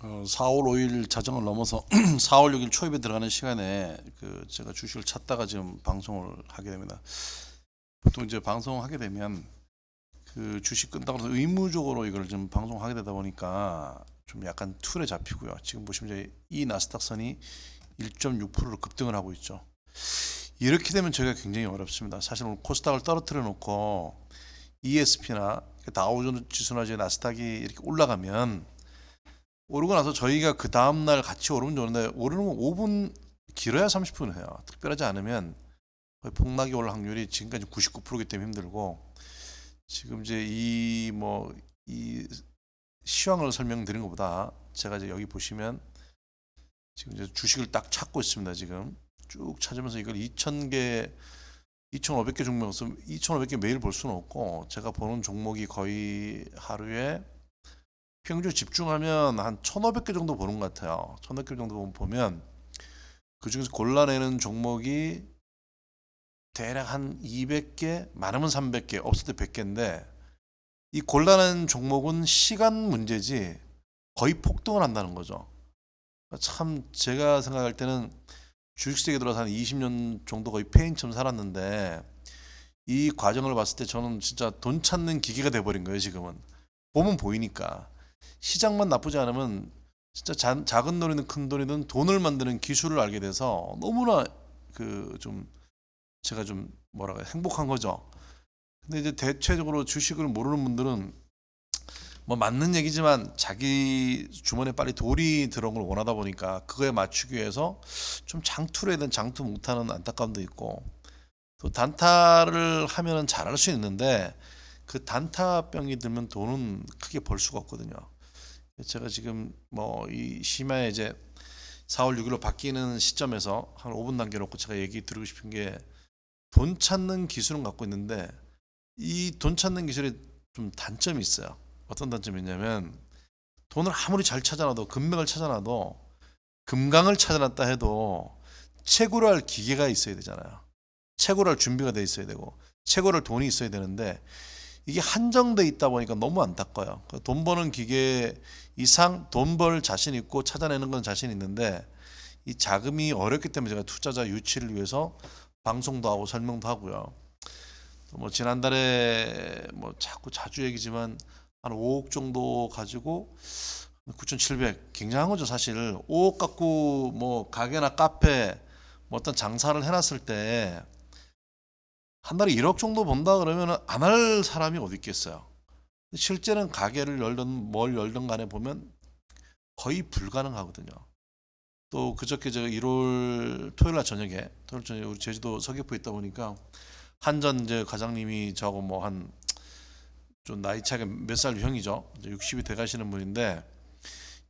4월 5일 자정을 넘어서 4월 6일 초입에 들어가는 시간에 제가 주식을 찾다가 지금 방송을 하게 됩니다. 보통 이제 방송하게 되면 주식 끈다고 해서 의무적으로 이걸 좀 방송하게 되다 보니까 좀 약간 툴에 잡히고요. 지금 보시면 이제 이 나스닥선이 1.6%로 급등을 하고 있죠. 이렇게 되면 저희가 굉장히 어렵습니다. 사실 오늘 코스닥을 떨어뜨려 놓고 ESP나 다우존스 지수나 이제 나스닥이 이렇게 올라가면 오르고 나서 저희가 그 다음날 같이 오르면 좋은데 오르는 건 5분 길어야 30분 해요. 특별하지 않으면 거의 폭락이 올 확률이 지금까지 99%이기 때문에 힘들고 지금 이제 이 시황을 설명드린 것보다 제가 이제 여기 보시면 지금 이제 주식을 딱 찾고 있습니다. 지금 쭉 찾으면서 이걸 2,000개 2,500개 종목 2,500개 매일 볼 수는 없고 제가 보는 종목이 거의 하루에 평균 집중하면 한 1,500개 정도 보는 것 같아요. 1,500개 정도 보면 그 중에서 골라내는 종목이 대략 한 200개, 많으면 300개, 없을 때 100개인데 이 골라낸 종목은 시간 문제지 거의 폭등을 한다는 거죠. 참 제가 생각할 때는 주식세계에 들어서 한 20년 정도 거의 페인처럼 살았는데 이 과정을 봤을 때 저는 진짜 돈 찾는 기계가 돼버린 거예요. 지금은 보면 보이니까 시장만 나쁘지 않으면 진짜 작은 돈이든 큰 돈이든 돈을 만드는 기술을 알게 돼서 너무나 좀 제가 좀 뭐랄까 행복한 거죠. 근데 이제 대체적으로 주식을 모르는 분들은 뭐 맞는 얘기지만 자기 주머니에 빨리 돌이 들어온 걸 원하다 보니까 그거에 맞추기 위해서 좀 장투를 해야 되는 장투 못하는 안타까움도 있고 또 단타를 하면은 잘할 수 있는데 그 단타병이 들면 돈은 크게 벌 수가 없거든요. 제가 지금 뭐 이 심야에 이제 4월 6일로 바뀌는 시점에서 한 5분 남겨놓고 제가 얘기 드리고 싶은 게 돈 찾는 기술은 갖고 있는데 이 돈 찾는 기술에 좀 단점이 있어요. 어떤 단점이 있냐면 돈을 아무리 잘 찾아놔도 금맥을 찾아놔도 금강을 찾아놨다 해도 채굴을 할 기계가 있어야 되잖아요. 채굴을 할 준비가 돼 있어야 되고 채굴을 할 돈이 있어야 되는데 이게 한정돼 있다 보니까 너무 안타까워요. 돈 버는 기계 이상 돈 벌 자신 있고 찾아내는 건 자신 있는데 이 자금이 어렵기 때문에 제가 투자자 유치를 위해서 방송도 하고 설명도 하고요. 뭐 지난달에 뭐 자주 얘기지만 한 5억 정도 가지고 9,700 굉장한 거죠 사실. 5억 갖고 뭐 가게나 카페 뭐 어떤 장사를 해놨을 때 한 달에 1억 정도 번다 그러면 안 할 사람이 어디 있겠어요. 실제는 가게를 열든 뭘 열든 간에 보면 거의 불가능하거든요. 또 그저께 제가 1월 토요일 저녁에 우리 제주도 서귀포에 있다 보니까 한전 이제 과장님이 저하고 뭐 한 좀 나이 차이가 몇 살 형이죠. 이제 60이 돼 가시는 분인데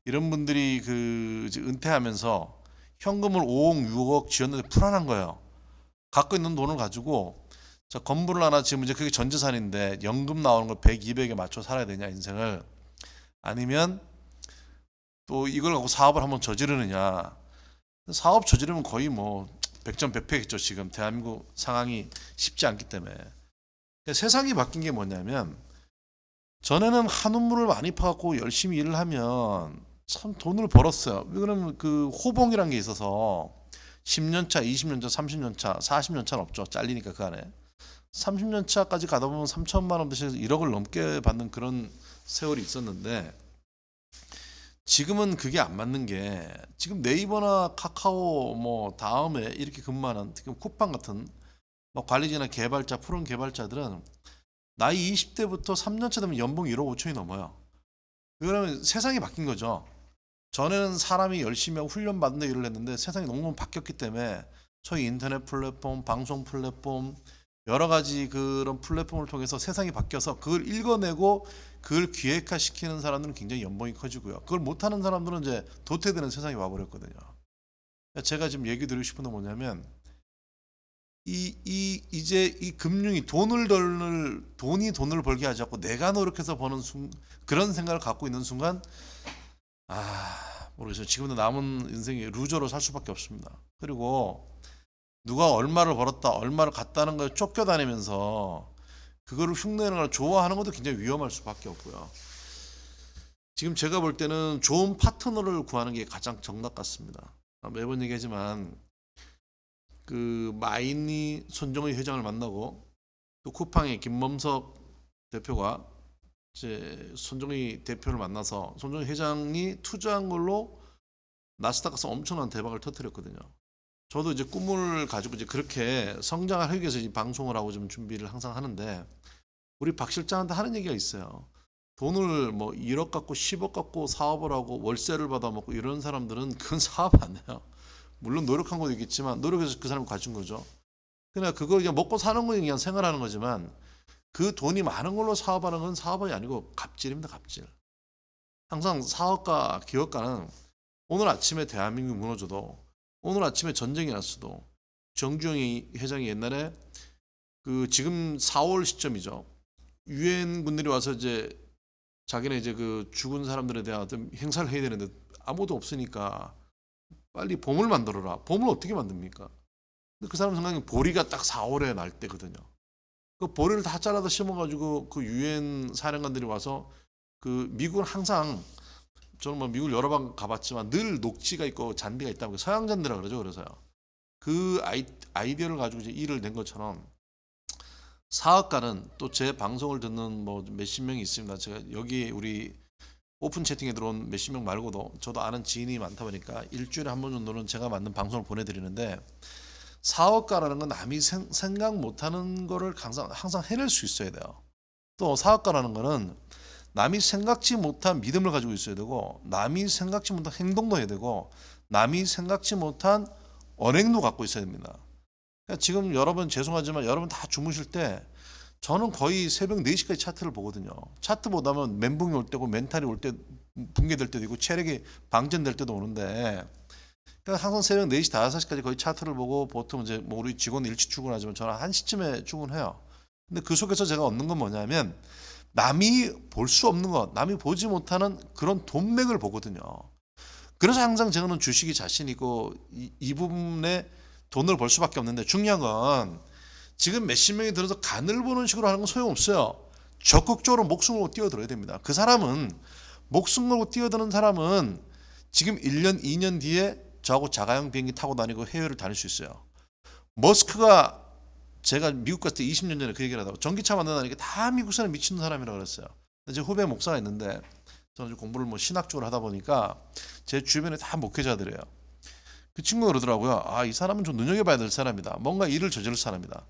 이런 분들이 이제 은퇴하면서 현금을 5억, 6억 쥐었는데 불안한 거예요. 갖고 있는 돈을 가지고 자 건물을 하나 지금 이제 그게 전 재산인데 연금 나오는 걸 100, 200에 맞춰 살아야 되냐 인생을 아니면 또 이걸 갖고 사업을 한번 저지르느냐. 사업 저지르면 거의 뭐 백전백패겠죠. 지금 대한민국 상황이 쉽지 않기 때문에. 그러니까 세상이 바뀐 게 뭐냐면 전에는 한우물을 많이 파갖고 열심히 일을 하면 참 돈을 벌었어요. 왜냐면 그 호봉이란 게 있어서 10년 차, 20년 차, 30년 차, 40년 차는 없죠. 잘리니까 그 안에. 30년 차까지 가다 보면 3천만 원 대신에 1억을 넘게 받는 그런 세월이 있었는데 지금은 그게 안 맞는 게 지금 네이버나 카카오 뭐 다음에 이렇게 근무하는 특히 쿠팡 같은 뭐 관리자나 개발자, 프로 개발자들은 나이 20대부터 3년차 되면 연봉 1억 5천이 넘어요. 왜냐면 세상이 바뀐 거죠. 전에는 사람이 열심히 하고 훈련 받는 데 일을 했는데 세상이 너무 바뀌었기 때문에 저희 인터넷 플랫폼, 방송 플랫폼 여러 가지 그런 플랫폼을 통해서 세상이 바뀌어서 그걸 읽어내고 그걸 기획화시키는 사람들은 굉장히 연봉이 커지고요. 그걸 못하는 사람들은 이제 도태되는 세상이 와버렸거든요. 제가 지금 얘기 드리고 싶은 건 뭐냐면 이제 이 금융이 돈을 벌게 하지 않고 내가 노력해서 버는 그런 생각을 갖고 있는 순간 모르겠어요. 지금도 남은 인생이 루저로 살 수밖에 없습니다. 그리고 누가 얼마를 벌었다, 얼마를 갔다는 걸 쫓겨다니면서 그거를 흉내내는 걸 좋아하는 것도 굉장히 위험할 수밖에 없고요. 지금 제가 볼 때는 좋은 파트너를 구하는 게 가장 정답 같습니다. 매번 얘기하지만 그 마이니 손정의 회장을 만나고 또 쿠팡의 김범석 대표가 이제 손정의 대표를 만나서 손정의 회장이 투자한 걸로 나스닥에서 엄청난 대박을 터뜨렸거든요. 저도 이제 꿈을 가지고 이제 그렇게 성장을 하기 위해서 이 방송을 하고 좀 준비를 항상 하는데 우리 박 실장한테 하는 얘기가 있어요. 돈을 뭐 1억 갖고 10억 갖고 사업을 하고 월세를 받아먹고 이런 사람들은 그건 사업 안 해요. 물론 노력한 것도 있겠지만 노력해서 그 사람이 가진 거죠. 그냥 그거 그냥 먹고 사는 거 그냥 생활하는 거지만 그 돈이 많은 걸로 사업하는 건 사업이 아니고 갑질입니다. 갑질. 항상 사업가, 기업가는 오늘 아침에 대한민국이 무너져도 오늘 아침에 전쟁이 났어도 정주영 회장이 옛날에 그 지금 4월 시점이죠. 유엔 군들이 와서 이제 자기네 이제 그 죽은 사람들에 대한 어떤 행사를 해야 되는데 아무도 없으니까 빨리 봄을 만들어라. 봄을 어떻게 만듭니까? 근데 그 사람 생각에 보리가 딱 4월에 날 때거든요. 그 보리를 다 잘라서 심어가지고 그 유엔 사령관들이 와서 그 미국은 항상 저는 뭐 미국을 여러 번 가봤지만 늘 녹지가 있고 잔디가 있다고 서양 잔디라 그러죠. 그래서요. 그 아이디어를 가지고 이제 일을 낸 것처럼 사업가는 또 제 방송을 듣는 뭐 몇십 명이 있습니다. 제가 여기 우리 오픈 채팅에 들어온 몇십 명 말고도 저도 아는 지인이 많다 보니까 일주일에 한 번 정도는 제가 만든 방송을 보내드리는데 사업가라는 건 남이 생각 못하는 거를 항상 해낼 수 있어야 돼요. 또 사업가라는 거는 남이 생각지 못한 믿음을 가지고 있어야 되고 남이 생각지 못한 행동도 해야 되고 남이 생각지 못한 언행도 갖고 있어야 됩니다. 그러니까 지금 여러분 죄송하지만 여러분 다 주무실 때 저는 거의 새벽 4시까지 차트를 보거든요. 차트 보다 보면 멘붕이 올 때고 멘탈이 올 때 붕괴될 때도 있고 체력이 방전될 때도 오는데 그러니까 항상 새벽 4시, 5시까지 거의 차트를 보고 보통 이제 뭐 우리 직원 일찍 출근하지만 저는 1시쯤에 출근해요. 근데 그 속에서 제가 얻는 건 뭐냐면 남이 볼 수 없는 것, 남이 보지 못하는 그런 돈맥을 보거든요. 그래서 항상 저는 주식이 자신이고 이 부분에 돈을 벌 수밖에 없는데 중요한 건 지금 몇십 명이 들어서 간을 보는 식으로 하는 건 소용없어요. 적극적으로 목숨 걸고 뛰어들어야 됩니다. 그 사람은 목숨 걸고 뛰어드는 사람은 지금 1년, 2년 뒤에 저하고 자가용 비행기 타고 다니고 해외를 다닐 수 있어요. 머스크가 제가 미국 갔을 때 20년 전에 그 얘기를 하다가 전기차 만든다니까 다 미국 사람 미친 사람이라고 그랬어요. 제 후배 목사가 있는데 저는 공부를 뭐 신학적으로 하다 보니까 제 주변에 다 목회자들이에요. 그 친구가 그러더라고요. 아, 이 사람은 좀 눈여겨봐야 될 사람이다. 뭔가 일을 저지를 사람이다.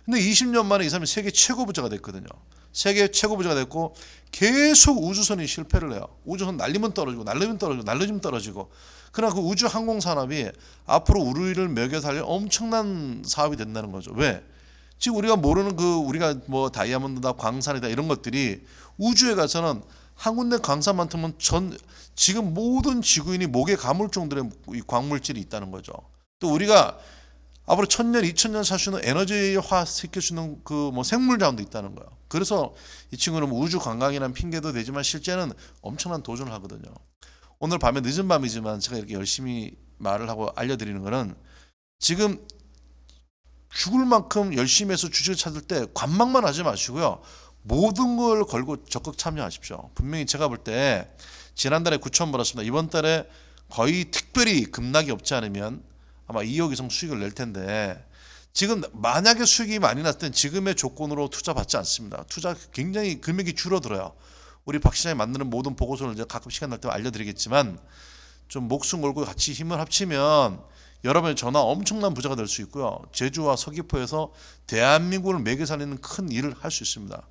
근데 20년 만에 이 사람이 세계 최고 부자가 됐거든요. 세계 최고 부자가 됐고 계속 우주선이 실패를 해요. 우주선 날리면 떨어지고 날리면 떨어지고 날리면 떨어지고. 그러나 그 우주 항공 산업이 앞으로 우리를 먹여 살릴 엄청난 사업이 된다는 거죠. 왜? 지금 우리가 모르는 그 우리가 뭐 다이아몬드다 광산이다 이런 것들이 우주에 가서는 한 군데 광산만큼은 지금 모든 지구인이 목에 감을 정도의 광물질이 있다는 거죠. 또 우리가 앞으로 1000년, 2000년 살 수 있는 에너지화 시킬 수 있는 그 뭐 생물 자원도 있다는 거예요. 그래서 이 친구는 뭐 우주 관광이라는 핑계도 되지만 실제는 엄청난 도전을 하거든요. 오늘 밤에 늦은 밤이지만 제가 이렇게 열심히 말을 하고 알려드리는 거는 지금 죽을 만큼 열심히 해서 주식을 찾을 때 관망만 하지 마시고요. 모든 걸 걸고 적극 참여하십시오. 분명히 제가 볼 때 지난달에 9천 벌었습니다. 이번 달에 거의 특별히 급락이 없지 않으면 아마 2억 이상 수익을 낼 텐데 지금 만약에 수익이 많이 났을 땐 지금의 조건으로 투자 받지 않습니다. 투자 굉장히 금액이 줄어들어요. 우리 박 시장이 만드는 모든 보고서를 이제 가끔 시간 날 때 알려드리겠지만 좀 목숨 걸고 같이 힘을 합치면 여러분의 전화 엄청난 부자가 될 수 있고요. 제주와 서귀포에서 대한민국을 매개 살리는 큰 일을 할 수 있습니다.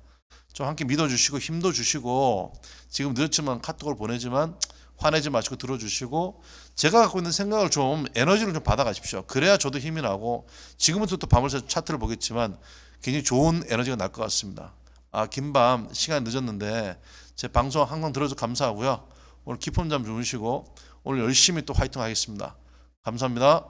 좀 함께 믿어주시고 힘도 주시고 지금 늦었지만 카톡을 보내지만 화내지 마시고 들어주시고 제가 갖고 있는 생각을 좀 에너지를 좀 받아가십시오. 그래야 저도 힘이 나고 지금부터 또 밤을 새서 차트를 보겠지만 굉장히 좋은 에너지가 날 것 같습니다. 아, 긴 밤 시간 늦었는데 제 방송 항상 들어줘서 감사하고요. 오늘 깊은 잠 주무시고 오늘 열심히 또 화이팅 하겠습니다. 감사합니다.